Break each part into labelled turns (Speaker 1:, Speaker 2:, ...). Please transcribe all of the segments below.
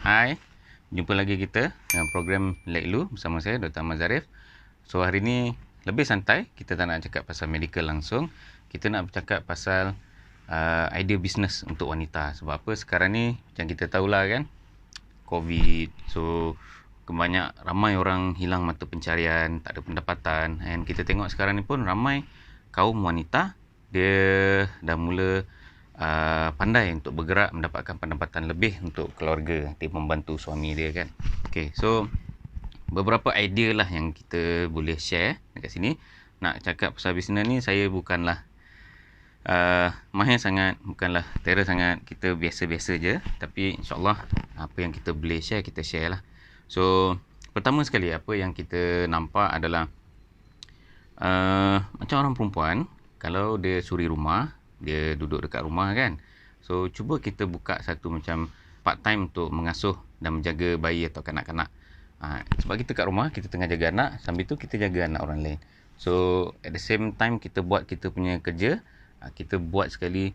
Speaker 1: Hai, jumpa lagi kita dengan program Let Lu bersama saya Dr. Ahmad Zarif. So hari ni lebih santai, kita tak nak cakap pasal medical langsung. Kita nak bercakap pasal idea bisnes untuk wanita. Sebab apa sekarang ni macam kita tahulah kan, COVID. So ramai orang hilang mata pencarian, tak ada pendapatan. And kita tengok sekarang ni pun ramai kaum wanita dia dah mula pandai untuk bergerak mendapatkan pendapatan lebih untuk keluarga, dia membantu suami dia kan. Okay, so beberapa idea lah yang kita boleh share dekat sini. Nak cakap pasal bisnes ni, saya bukanlah mahir sangat, bukanlah terror sangat, kita biasa-biasa je. Tapi insyaAllah apa yang kita boleh share, kita share lah. So pertama sekali apa yang kita nampak adalah macam orang perempuan, kalau dia suri rumah, dia duduk dekat rumah kan. So cuba kita buka satu macam part time untuk mengasuh dan menjaga bayi atau kanak-kanak. Sebab kita kat rumah, kita tengah jaga anak, sambil tu kita jaga anak orang lain. So at the same time kita buat kita punya kerja, kita buat sekali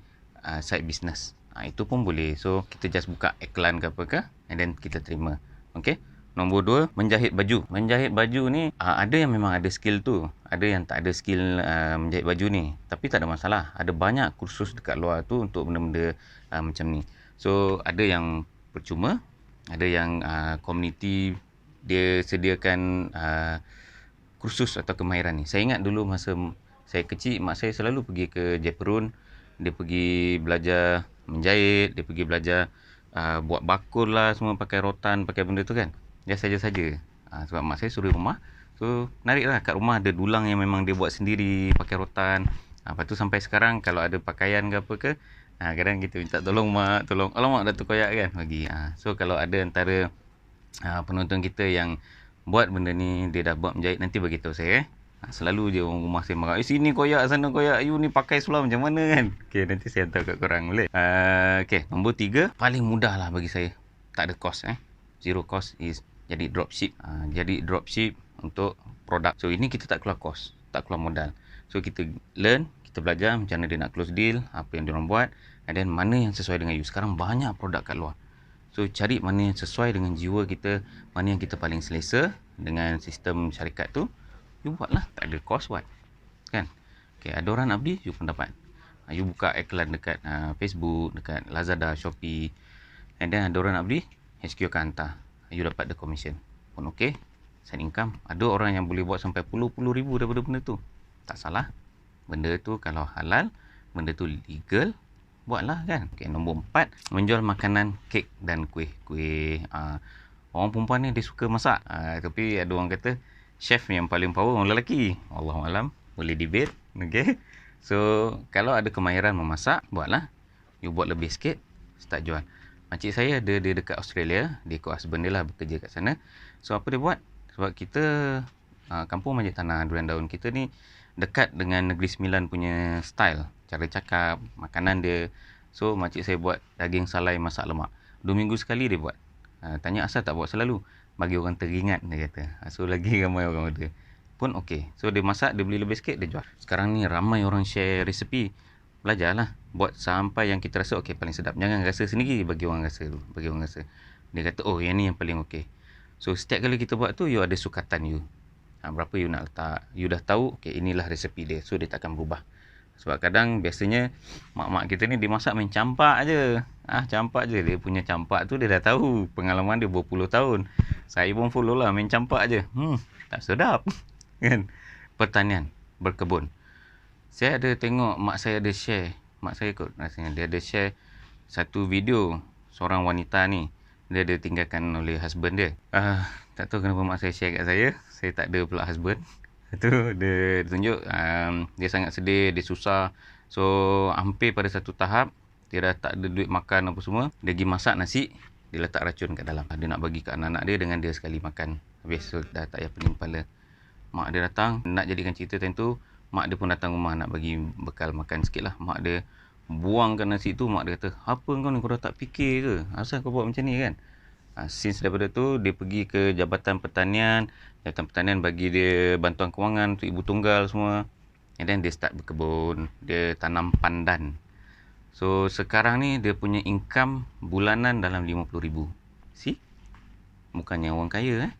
Speaker 1: side business. Itu pun boleh. So kita just buka iklan ke apa ke, and then kita terima. Okay. Nombor 2, menjahit baju. Menjahit baju ni ada yang memang ada skill tu, ada yang tak ada skill menjahit baju ni. Tapi tak ada masalah. Ada banyak kursus dekat luar tu untuk benda-benda macam ni. So ada yang percuma, ada yang community dia sediakan kursus atau kemahiran ni. Saya ingat dulu masa saya kecil, mak saya selalu pergi ke Jeperun. Dia pergi belajar menjahit, dia pergi belajar buat bakul lah, semua pakai rotan, pakai benda tu kan. Dia saja-saja. Sebab mak saya suruh rumah. So narik lah kat rumah ada dulang yang memang dia buat sendiri, pakai rotan. Lepas tu sampai sekarang kalau ada pakaian ke apa ke, kadang kita minta tolong mak, tolong. Alamak Datuk Koyak kan bagi. So kalau ada antara penonton kita yang buat benda ni, dia dah buat menjahit, nanti bagi tahu saya. Selalu je orang rumah saya marah, sini koyak, sana koyak, you ni pakai seluar macam mana kan. Okay, nanti saya hantar kat korang boleh. Okay, nombor 3, paling mudah lah bagi saya, tak ada cost zero cost is jadi dropship. Jadi dropship untuk produk. So ini kita tak keluar cost, tak keluar modal. So kita learn, kita belajar macam mana dia nak close deal, apa yang dia orang buat, and then mana yang sesuai dengan you. Sekarang banyak produk kat luar. So cari mana yang sesuai dengan jiwa kita, mana yang kita paling selesa dengan sistem syarikat tu, you buatlah, tak ada cost buat kan. Okay, ada orang nak beli, you pun dapat. You buka iklan dekat Facebook, dekat Lazada, Shopee, and then ada orang nak beli, HQ akan hantar, you dapat the commission pun. Okay, side income. Ada orang yang boleh buat sampai puluh ribu daripada benda tu, tak salah. Benda tu kalau halal, benda tu legal, buatlah kan. Okay, nombor 4, menjual makanan, kek dan kuih. Orang perempuan ni dia suka masak, tapi ada orang kata chef yang paling power orang lelaki. Allahualam, boleh debate. Okay, so kalau ada kemahiran memasak, buatlah. You buat lebih sikit, start jual. Makcik saya dia dekat Australia, dia ikut husband dia lah bekerja kat sana. So apa dia buat, sebab kita kampung Majlis Tanah Durian Daun kita ni dekat dengan Negeri Sembilan punya style, cara cakap, makanan dia. So makcik saya buat daging salai masak lemak, 2 minggu sekali dia buat. Tanya asal tak buat selalu, bagi orang teringat, dia kata. So lagi ramai orang order pun okey. So dia masak, dia beli lebih sikit, dia jual. Sekarang ni ramai orang share resepi. Belajarlah buat sampai yang kita rasa okey, paling sedap. Jangan rasa sendiri, bagi orang rasa dulu, bagi orang rasa. Dia kata oh yang ni yang paling okey. So setiap kali kita buat tu, you ada sukatan you, berapa you nak letak. You dah tahu okey, inilah resepi dia, so dia takkan berubah. Sebab kadang biasanya mak-mak kita ni dia masak main campak je. Campak je, dia punya campak tu dia dah tahu, pengalaman dia berpuluh tahun. Saya pun follow lah, main campak je, tak sedap kan. Pertanian, berkebun, saya ada tengok mak saya ada share, mak saya kot rasanya, dia ada share satu video seorang wanita ni, dia ada tinggalkan oleh husband dia. Tak tahu kenapa mak saya share kat saya tak ada pula husband. Tu dia tunjuk dia sangat sedih, dia susah. So hampir pada satu tahap dia dah tak ada duit makan apa semua, dia pergi masak nasi, dia letak racun kat dalam, dia nak bagi kat anak-anak dia dengan dia sekali makan. Habis so dah tak payah pening kepala. Mak dia datang nak jadikan cerita time tu, mak dia pun datang rumah nak bagi bekal makan sikit lah. Mak dia buangkan nasi tu, mak dia kata, apa kau ni, kau dah tak fikir ke, asal kau buat macam ni kan. Since daripada tu dia pergi ke Jabatan Pertanian bagi dia bantuan kewangan untuk ibu tunggal semua, and then dia start berkebun, dia tanam pandan. So sekarang ni dia punya income bulanan dalam 50,000. See? Bukannya orang kaya dia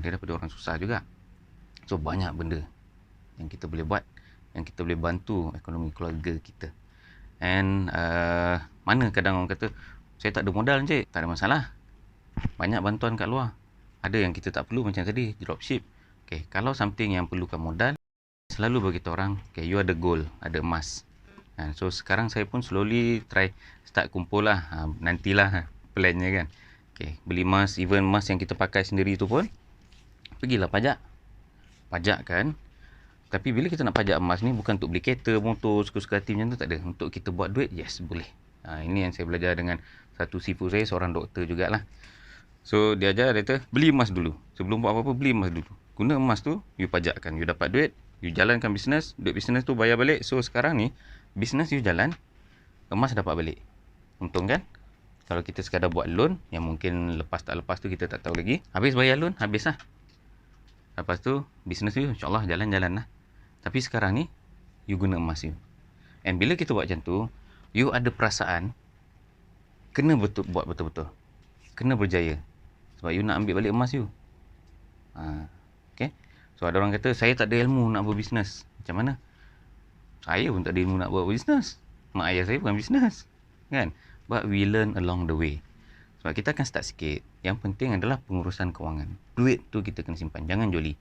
Speaker 1: daripada orang susah juga. So banyak benda yang kita boleh buat, yang kita boleh bantu ekonomi keluarga kita. And mana kadang orang kata, saya tak ada modal encik. Tak ada masalah. Banyak bantuan kat luar. Ada yang kita tak perlu macam tadi, dropship. Okay, kalau something yang perlukan modal, selalu bagi kita orang, okay, you ada gold, ada emas. So sekarang saya pun slowly try start kumpul lah. Nantilah plannya kan. Okay, beli emas, even emas yang kita pakai sendiri tu pun, pergilah pajak. Pajak kan. Tapi bila kita nak pajak emas ni, bukan untuk beli kereta, motor, suka-suka hati macam tu, tak ada. Untuk kita buat duit, yes, boleh. Ini yang saya belajar dengan satu sifu saya, seorang doktor jugalah. So dia ajar, dia kata, beli emas dulu. Sebelum buat apa-apa, beli emas dulu. Guna emas tu, you pajakkan. You dapat duit, you jalankan bisnes, duit bisnes tu bayar balik. So sekarang ni, bisnes you jalan, emas dapat balik. Untung kan? Kalau kita sekadar buat loan, yang mungkin lepas tak lepas tu kita tak tahu lagi. Habis bayar loan, habis lah. Lepas tu, bisnes you insyaAllah jalan-jalan lah. Tapi sekarang ni, you guna emas you. And bila kita buat macam tu, you ada perasaan, kena buat betul-betul. Kena berjaya. Sebab you nak ambil balik emas you. Okay? So ada orang kata, saya tak ada ilmu nak berbisnes. Macam mana? Saya pun tak ada ilmu nak buat bisnes. Mak ayah saya bukan bisnes. Kan? But we learn along the way. Sebab kita akan start sikit. Yang penting adalah pengurusan kewangan. Duit tu kita kena simpan. Jangan joli.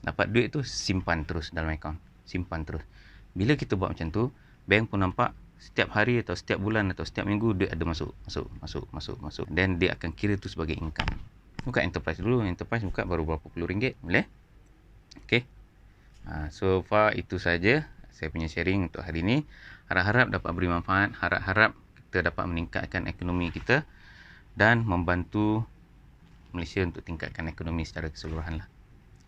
Speaker 1: Dapat duit tu simpan terus dalam akaun. Simpan terus. Bila kita buat macam tu, bank pun nampak setiap hari atau setiap bulan atau setiap minggu duit ada masuk. Then dia akan kira tu sebagai income. Buka enterprise dulu. Enterprise buka baru berapa puluh ringgit. Boleh? Okay. So far itu saja saya punya sharing untuk hari ini. Harap-harap dapat beri manfaat. Harap-harap kita dapat meningkatkan ekonomi kita dan membantu Malaysia untuk tingkatkan ekonomi secara keseluruhan lah.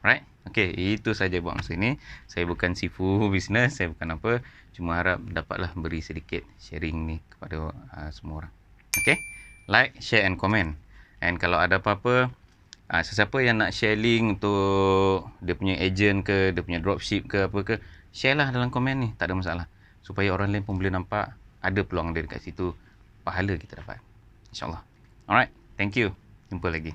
Speaker 1: Alright? Okay, itu saja buat masa ini. Saya bukan sifu bisnes, saya bukan apa. Cuma harap dapatlah beri sedikit sharing ni kepada semua orang. Okay? Like, share and comment. And kalau ada apa-apa, sesiapa yang nak share link untuk dia punya agent ke, dia punya dropship ke apa ke, share lah dalam komen ni, tak ada masalah. Supaya orang lain pun boleh nampak ada peluang dia dekat situ, pahala kita dapat. InsyaAllah. Alright, thank you. Jumpa lagi.